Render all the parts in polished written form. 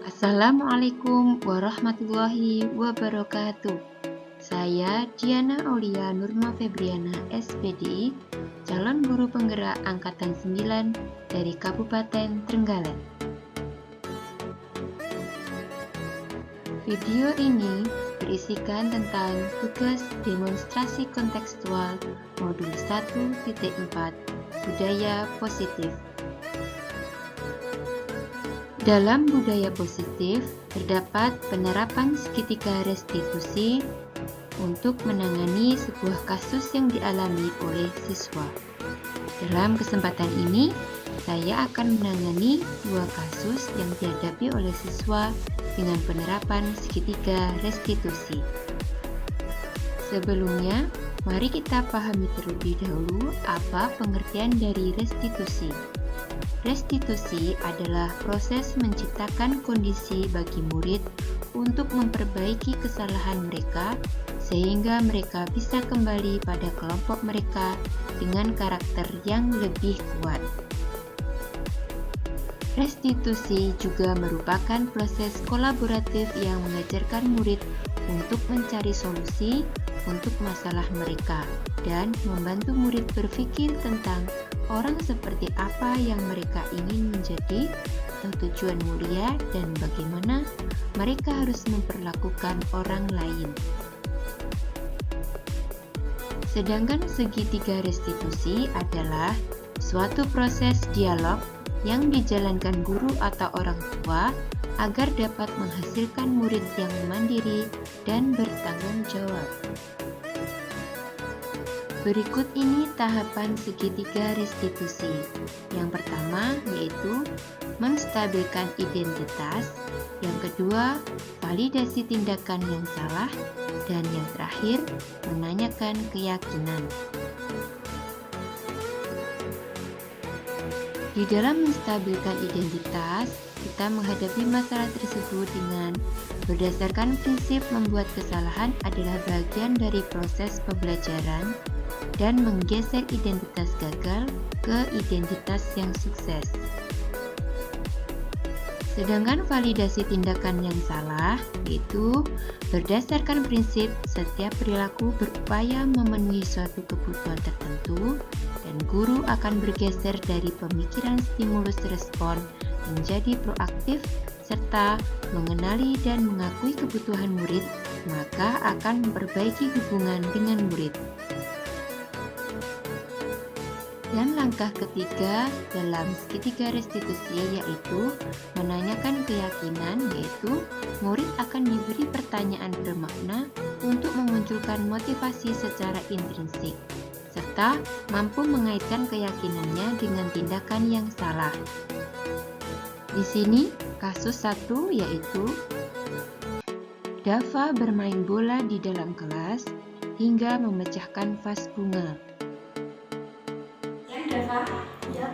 Assalamualaikum warahmatullahi wabarakatuh. Saya Diana Aulia Nurma Febriana SPD, calon guru penggerak Angkatan 9 dari Kabupaten Trenggalek. Video ini berisikan tentang tugas demonstrasi kontekstual modul 1.4 Budaya Positif. Dalam budaya positif, terdapat penerapan segitiga restitusi untuk menangani sebuah kasus yang dialami oleh siswa. Dalam kesempatan ini, saya akan menangani dua kasus yang dihadapi oleh siswa dengan penerapan segitiga restitusi. Sebelumnya, mari kita pahami terlebih dahulu apa pengertian dari restitusi. Restitusi adalah proses menciptakan kondisi bagi murid untuk memperbaiki kesalahan mereka sehingga mereka bisa kembali pada kelompok mereka dengan karakter yang lebih kuat. Restitusi juga merupakan proses kolaboratif yang mengajarkan murid untuk mencari solusi untuk masalah mereka dan membantu murid berpikir tentang orang seperti apa yang mereka ingin menjadi atau tujuan mulia dan bagaimana mereka harus memperlakukan orang lain. Sedangkan segitiga restitusi adalah suatu proses dialog yang dijalankan guru atau orang tua agar dapat menghasilkan murid yang mandiri dan bertanggung jawab. Berikut ini tahapan segitiga restitusi. Yang pertama yaitu menstabilkan identitas, yang kedua validasi tindakan yang salah, dan yang terakhir menanyakan keyakinan. Di dalam menstabilkan identitas, kita menghadapi masalah tersebut dengan berdasarkan prinsip membuat kesalahan adalah bagian dari proses pembelajaran dan menggeser identitas gagal ke identitas yang sukses. Sedangkan validasi tindakan yang salah yaitu berdasarkan prinsip setiap perilaku berupaya memenuhi suatu kebutuhan tertentu dan guru akan bergeser dari pemikiran stimulus respon menjadi proaktif serta mengenali dan mengakui kebutuhan murid, maka akan memperbaiki hubungan dengan murid. Dan langkah ketiga dalam segitiga restitusi yaitu menanyakan keyakinan, yaitu murid akan diberi pertanyaan bermakna untuk memunculkan motivasi secara intrinsik, serta mampu mengaitkan keyakinannya dengan tindakan yang salah. Di sini kasus 1 yaitu Dava bermain bola di dalam kelas hingga memecahkan vas bunga. Dava, ya.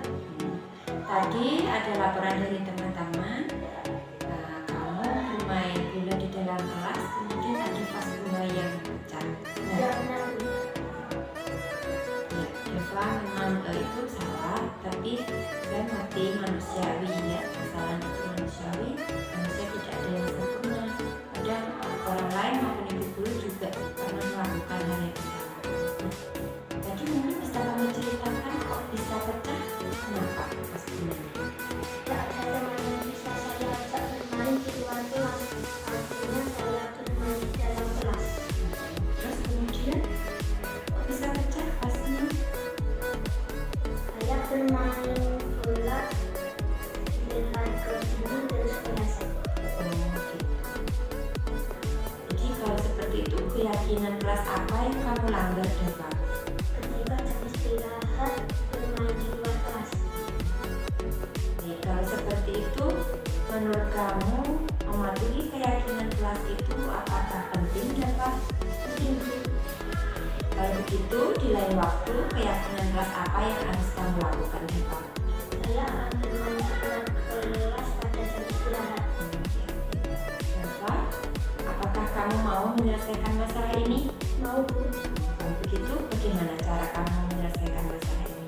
Tadi ada laporan dari teman-teman. Kamu bermain bola di dalam kelas, kemudian ada vas bunga yang pecah. Ya, Dava memang itu salah, tapi saya mengerti manusiawi ya. Kesalahan itu manusiawi, manusia tidak ada yang sempurna. Kadang orang lain maupun ibu guru juga pernah melakukan hal yang salah. Tadi mungkin bisa kamu ceritakan kok bisa pecah, kenapa pas bunganya? Tidak ada teman yang bisa saya ajak bermain di luar kelas, artinya saya bermain di dalam kelas. Terus kemudian kok bisa pecah pasnya? Saya bermain bola dilempar ke sini terus keleset. Gitu. Jadi kalau seperti itu keyakinan kelas apa yang kamu langgar, Dava? Ketika jam istirahat bermain di luar kelas. Kalau seperti itu, menurut kamu mematuhi keyakinan kelas itu apakah penting, Dava? Penting. Kalau begitu, di lain waktu keyakinan kelas apa yang harus kamu lakukan, Dava? Saya akan bermain setelah kelas pada jam istirahat. Dava, apakah kamu mau menyelesaikan masalah ini? Mau Bu? Kalau begitu, bagaimana cara kamu menyelesaikan masalah ini?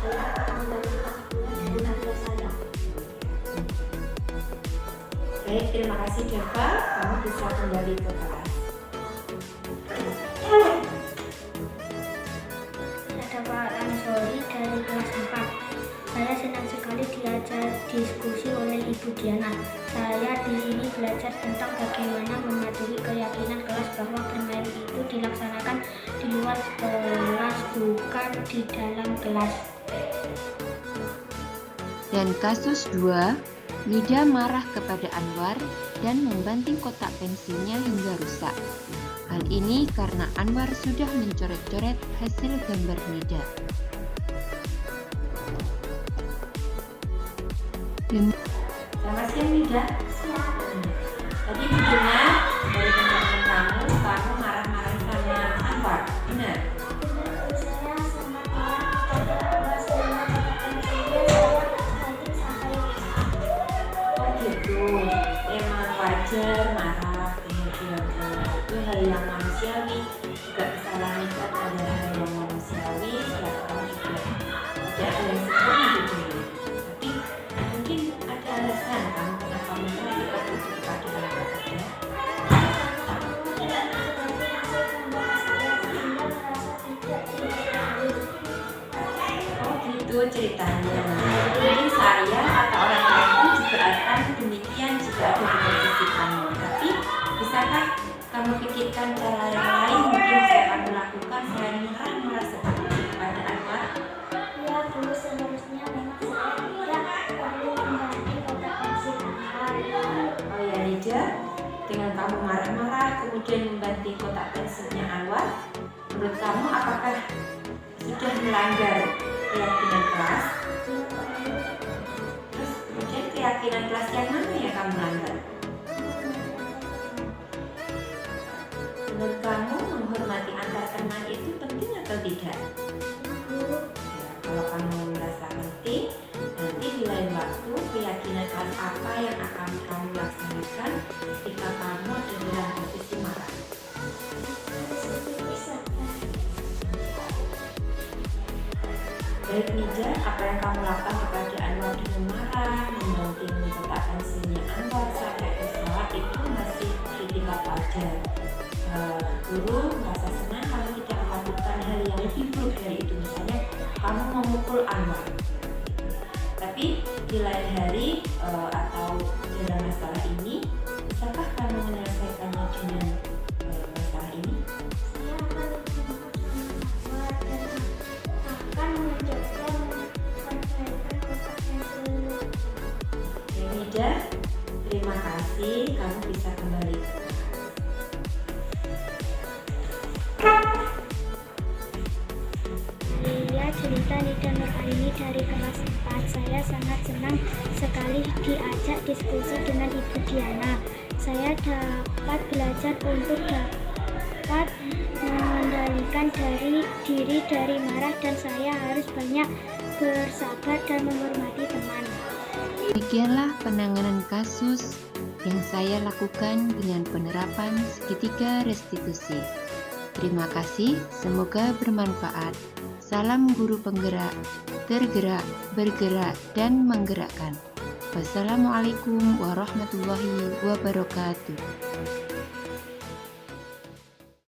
Saya akan membagi vas bunga dengan adik saya. Baik, terima kasih Deva. Kamu bisa kembali ke kelas. Ada Pak Ansori dari kelas 4. Saya senang sekali diajar diskusi oleh Ibu Diana. Saya di sini belajar tentang bagaimana mematuhi keyakinan kelas bahwa bermain itu dilaksanakan di luar kelas, bukan di dalam kelas. Dan kasus 2, Nida marah kepada Anwar dan membanting kotak pensilnya hingga rusak. Hal ini karena Anwar sudah mencoret-coret hasil gambar Nida. Selamat siang Nida. Tadi mendengar dari teman-teman kamu marah-marah sama Anwar, benar? Saya sangat marah kepada Anwar selama saya Oh gitu, emang wajar marah, kemudian itu hal yang manusiawi, juga kesalahan itu adalah hal yang manusiawi, setiap orang juga tidak ada yang sempurna di dunia. Tapi mungkin ada alasan kamu kenapa marah seperti itu kepada Anwar saja. Oh gitu ceritanya. Mungkin saya atau orang lain pun juga akan demikian jika ada di posisi kamu. Tapi bisakah kamu pikirkan cara yang lain mungkin bisa kamu lakukan selain marah-marah seperti itu kepada Anwar? Ya, dulu seharusnya memang saya tidak perlu mengganti kotak pensil Anwar. Oh ya Nida, dengan kamu marah-marah kemudian membanting kotak pensilnya Anwar, menurut kamu apakah sudah melanggar keyakinan kelas? Terus kemudian keyakinan kelas yang mana yang kamu langgar? Menurut kamu menghormati antar teman itu penting atau tidak? Ya, kalau kamu merasa penting, nanti di lain waktu keyakinan kelas apa yang akan kamu laksanakan ketika kamu ada dalam posisi marah? Baik Nida, apa yang kamu lakukan kepada Anwar dengan marah, membanting kotak pensilnya Anwar sampai rusak itu masih ditingkat wajar. Guru merasa senang kamu tidak melakukan hal yang lebih buruk dari itu, misalnya kamu memukul Anwar. Tapi di lain hari atau dalam masalah ini, bisakah kamu menyelesaikannya dengan masalah ini? Saya akan Anwar dan akan mencoba menyelesaikan kotak pensil. Oke Nida, terima kasih, kamu bisa kembali. Saya cerita Nida Nuraini dari kelas 4. Saya sangat senang sekali diajak diskusi dengan Ibu Diana. Saya dapat belajar untuk dapat mengendalikan diri dari marah, dan saya harus banyak bersabar dan menghormati teman. Demikianlah penanganan kasus yang saya lakukan dengan penerapan segitiga restitusi. Terima kasih, semoga bermanfaat. Salam guru penggerak, tergerak, bergerak, dan menggerakkan. Wassalamualaikum warahmatullahi wabarakatuh.